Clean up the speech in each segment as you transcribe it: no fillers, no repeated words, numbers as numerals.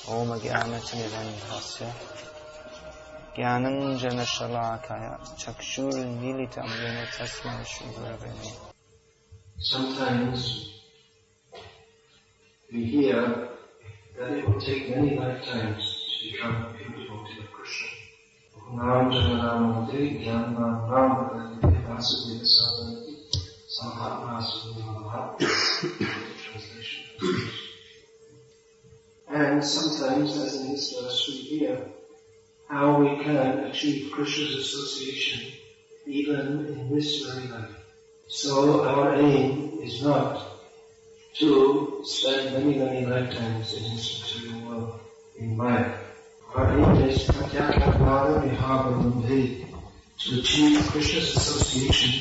Om Jnanatimirandhasya Jnananjana Shalakaya Chakshur Militam Yena Tasmai Shri Gurave Namaha. Sometimes we hear that it will take many lifetimes to become a pure devotee of Krishna. Nam Jananamati Jnanam Ram Vikasa Vikasa Samhatma Sudhamaha. Translation. And sometimes, as in this verse, we hear how we can achieve Krishna's association even in this very life. So our aim is not to spend many lifetimes in this material world, in Maya. Our aim is to achieve Krishna's association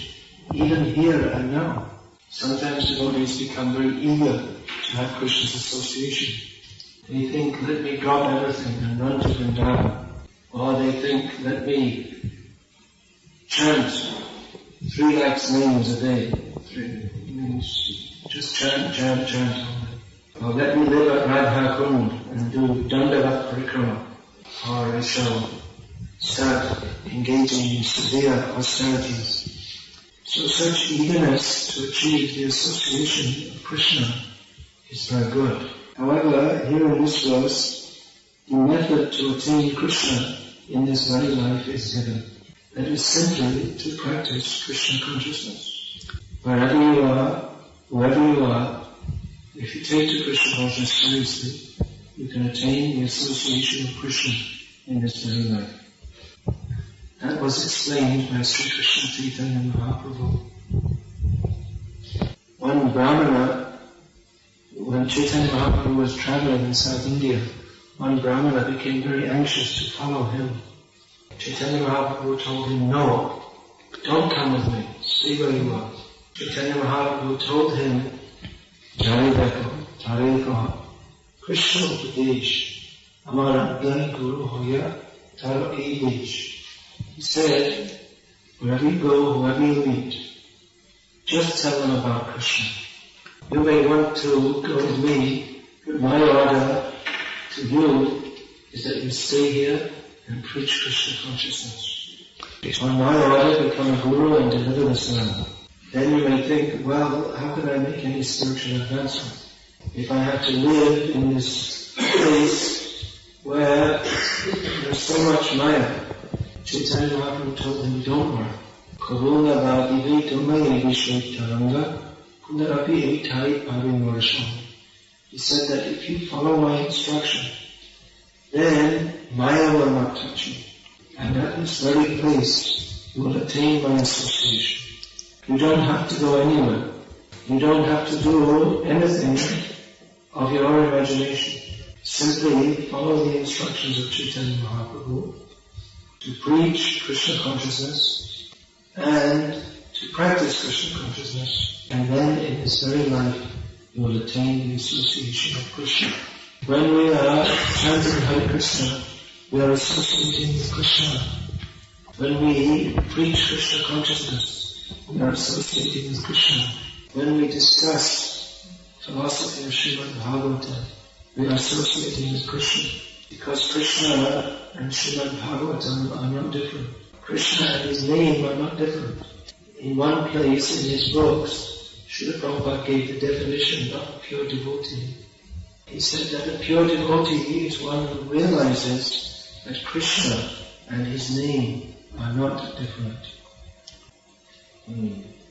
even here and now. Sometimes devotees become very eager to have Krishna's association. They think, let me drop everything and run to Vrindavan. Or they think, let me chant 3 lakhs names a day. 3 means just chant only. Or let me live at Radha Kund and do Dandavat Parikrama. Or I shall start engaging in severe austerities. So such eagerness to achieve the association of Krishna is very good. However, here in this verse, the method to attain Krishna in this very life is given. That is simply to practice Krishna consciousness. Wherever you are, whoever you are, if you take to Krishna consciousness seriously, you can attain the association of Krishna in this very life. That was explained by Sri Krishna Chaitanya Mahaprabhu. One Brahmana, when Chaitanya Mahaprabhu was traveling in South India, one Brahmana became very anxious to follow him. Chaitanya Mahaprabhu told him, no, don't come with me, stay where you are. Chaitanya Mahaprabhu told him, Jari Dekho, Jari Dekho, Krishna Upadesh, Amar Agya Guru Hoya, Taro Edesh. He said, wherever you go, whoever you meet, just tell them about Krishna. You may want to go with me, but my order to you is that you stay here and preach Krishna consciousness. On my order, become a guru and deliver the sermon. Then you may think, well, how can I make any spiritual advancement if I have to live in this place where there's so much Maya? Chaitanya Mahaprabhu told him, don't worry. Karuna bhadive tumaya vishwaitaranga punarapi eitai parimorsham. He said that if you follow my instruction, then Maya will not touch you. And at this very place, you will attain my association. You don't have to go anywhere. You don't have to do anything of your own imagination. Simply follow the instructions of Chaitanya Mahaprabhu to preach Krishna consciousness and to practice Krishna consciousness. And then in this very life, you will attain the association of Krishna. When we are chanting Hare Krishna, we are associating with Krishna. When we preach Krishna consciousness, we are associating with Krishna. When we discuss philosophy of Srimad Bhagavatam, we are associating with Krishna. Because Krishna and Srimad Bhagavatam are not different. Krishna and his name are not different. In one place in his books, Srila Prabhupada gave the definition of a pure devotee. He said that a pure devotee is one who realizes that Krishna and his name are not different.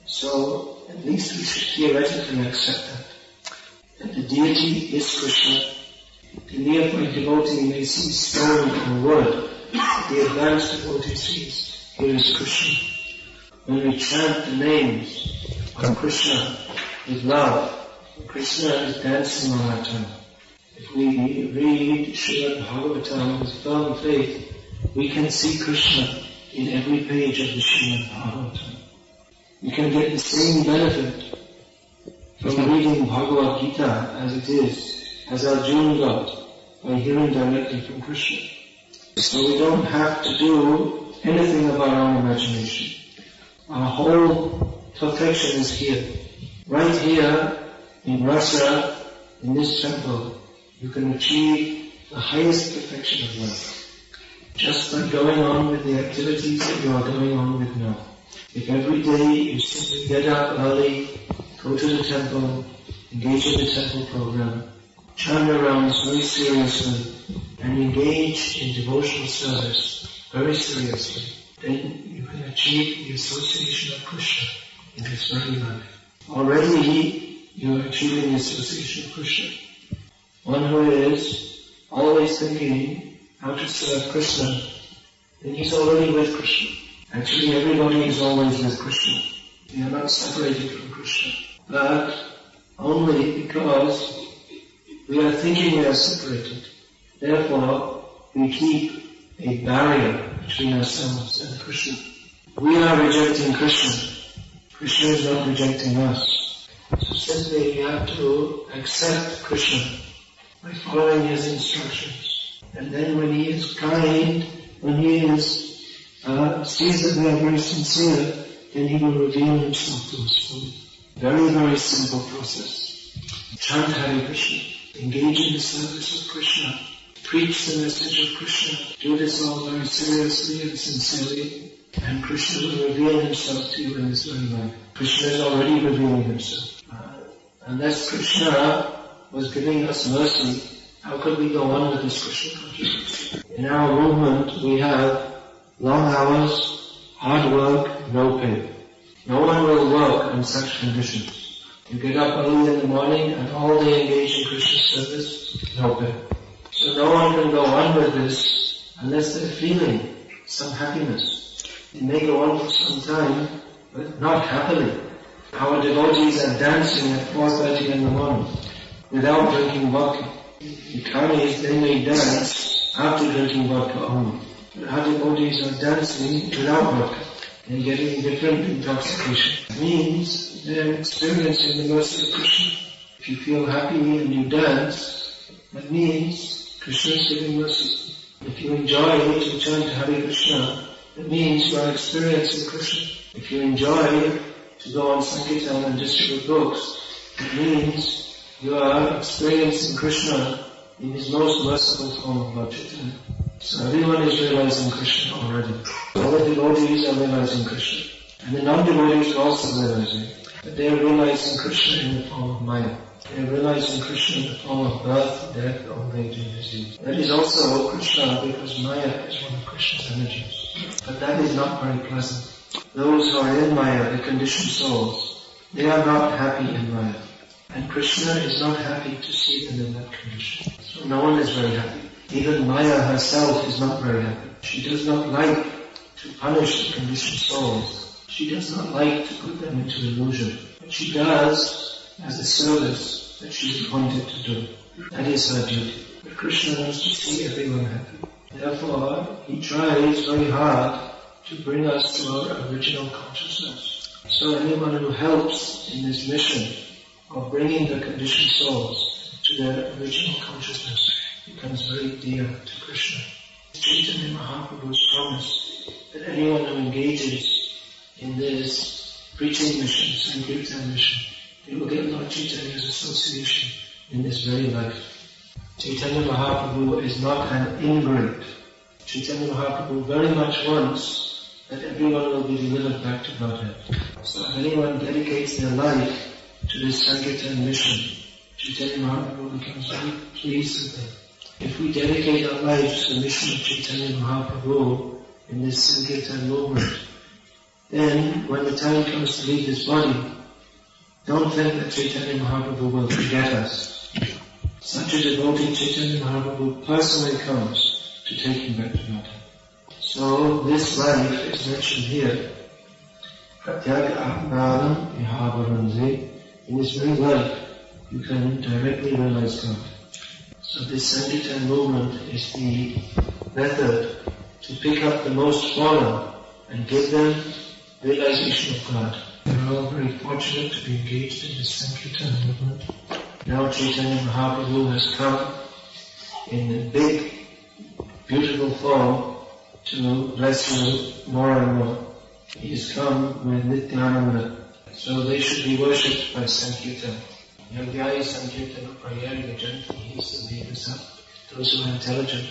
So, at least we should theoretically accept that the deity is Krishna. The neophyte devotee may see stone or wood. The advanced devotee sees, here is Krishna. When we chant the names of Krishna with love, Krishna is dancing on our tongue. If we read Srimad Bhagavatam with firm faith, we can see Krishna in every page of the Srimad Bhagavatam. We can get the same benefit from reading Bhagavad-gita as it is, as Arjuna got, by hearing directly from Krishna. So we don't have to do anything of our own imagination. Our whole perfection is here. Right here in Rasa, in this temple, you can achieve the highest perfection of life. Just by going on with the activities that you are going on with now. If every day you simply get up early, go to the temple, engage in the temple program, chant your rounds very seriously, and engage in devotional service very seriously, then you can achieve the association of Krishna in this very life. Already you are achieving the association of Krishna. One who is always thinking how to serve Krishna, then he's already with Krishna. Actually everybody is always with Krishna. We are not separated from Krishna. But only because we are thinking we are separated. Therefore, we keep a barrier between ourselves and Krishna. We are rejecting Krishna. Krishna is not rejecting us. So simply we have to accept Krishna by following his instructions. And then when he is kind, when he is sees that we are very sincere, then he will reveal himself to us. Very, very simple process. Chant Hare Krishna. Engage in the service of Krishna. Preach the message of Krishna. Do this all very seriously and sincerely, and Krishna will reveal himself to you in this very life. Krishna is already revealing himself. Unless Krishna was giving us mercy, how could we go on with this Krishna consciousness? In our movement, we have long hours, hard work, no pay. No one will work in such conditions. You get up early in the morning and all day engage in Krishna service, no pay. So no one can go on with this unless they're feeling some happiness. It may go on for some time, but not happily. Our devotees are dancing at 4:30 in the morning without drinking vodka. The Kamis, they may dance after drinking vodka only. But our devotees are dancing without vodka. They're getting different intoxication. It means they're experiencing the mercy of Krishna. If you feel happy and you dance, that means Krishna is giving mercy. If you enjoy to chant Hare Krishna, that means you are experiencing Krishna. If you enjoy to go on Sankirtan and distribute books, it means you are experiencing Krishna in his most merciful form of Lord Chaitanya. So everyone is realizing Krishna already. All the devotees are realizing Krishna. And the non-devotees are also realizing. But they are realizing Krishna in the form of Maya. They are realizing Krishna in the form of birth, death, old age and disease. That is also Krishna because Maya is one of Krishna's energies. But that is not very pleasant. Those who are in Maya, the conditioned souls, they are not happy in Maya. And Krishna is not happy to see them in that condition. So no one is very happy. Even Maya herself is not very happy. She does not like to punish the conditioned souls. She does not like to put them into illusion. But she does as a service that she is appointed to do. That is her duty. But Krishna wants to see everyone happy. Therefore, he tries very hard to bring us to our original consciousness. So anyone who helps in this mission of bringing the conditioned souls to their original consciousness becomes very dear to Krishna. Chaitanya Mahaprabhu's promise that anyone who engages in this preaching mission, Sankirtan mission, they will get Lord Chaitanya's association in this very life. Chaitanya Mahaprabhu is not an ingrate. Chaitanya Mahaprabhu very much wants that everyone will be delivered back to Godhead. So if anyone dedicates their life to this Sankirtan mission, Chaitanya Mahaprabhu becomes very pleased with them. If we dedicate our lives to the mission of Chaitanya Mahaprabhu in this Sankirtan movement, then when the time comes to leave this body, don't think that Chaitanya Mahaprabhu will forget us. Such a devotee, Chaitanya Mahaprabhu personally comes to take him back to Godhead. So this life is mentioned here. Pratyaga Atmanam Ihavaranze. In this very life, you can directly realize God. So this Sankirtan movement is the method to pick up the most fallen and give them realization of God. We are all very fortunate to be engaged in this Sankirtan movement. Now Chaitanya Mahaprabhu has come in a big, beautiful form to bless you more and more. He has come with Nityananda. So they should be worshipped by Sankirtan. Yagyaya Sankirtan Prayari Gajanti, he is the Vikasa. those who are intelligent,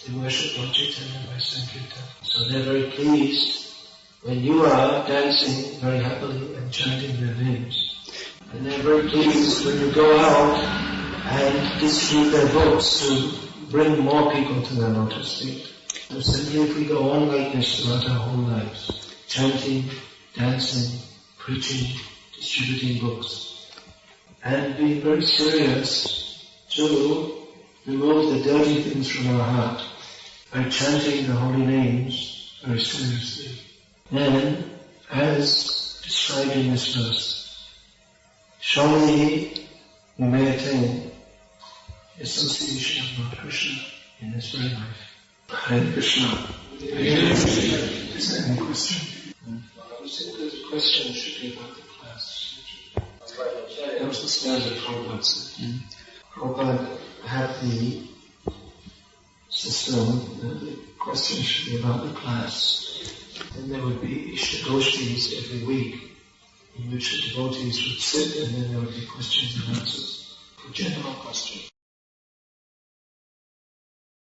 they worship Lord Chaitanya by Sankirtan. So they're very pleased when you are dancing very happily and chanting their names. And they're very pleased when you go out and distribute their books to bring more people to their lotus feet. So simply if we go on like this throughout our whole lives, chanting, dancing, preaching, distributing books, and being very serious to remove the dirty things from our heart by chanting the holy names very seriously. Then, as described in this verse, surely we may attain the association of Lord Krishna in this very life. Hare Krishna. Is there any question? I was thinking there's a question that should be about the class. That was the stanza Prabhupada said. Prabhupada had the system that the question should be about the class. Then there would be Ishtagoshtis every week in which the devotees would sit and then there would be questions and answers for general questions.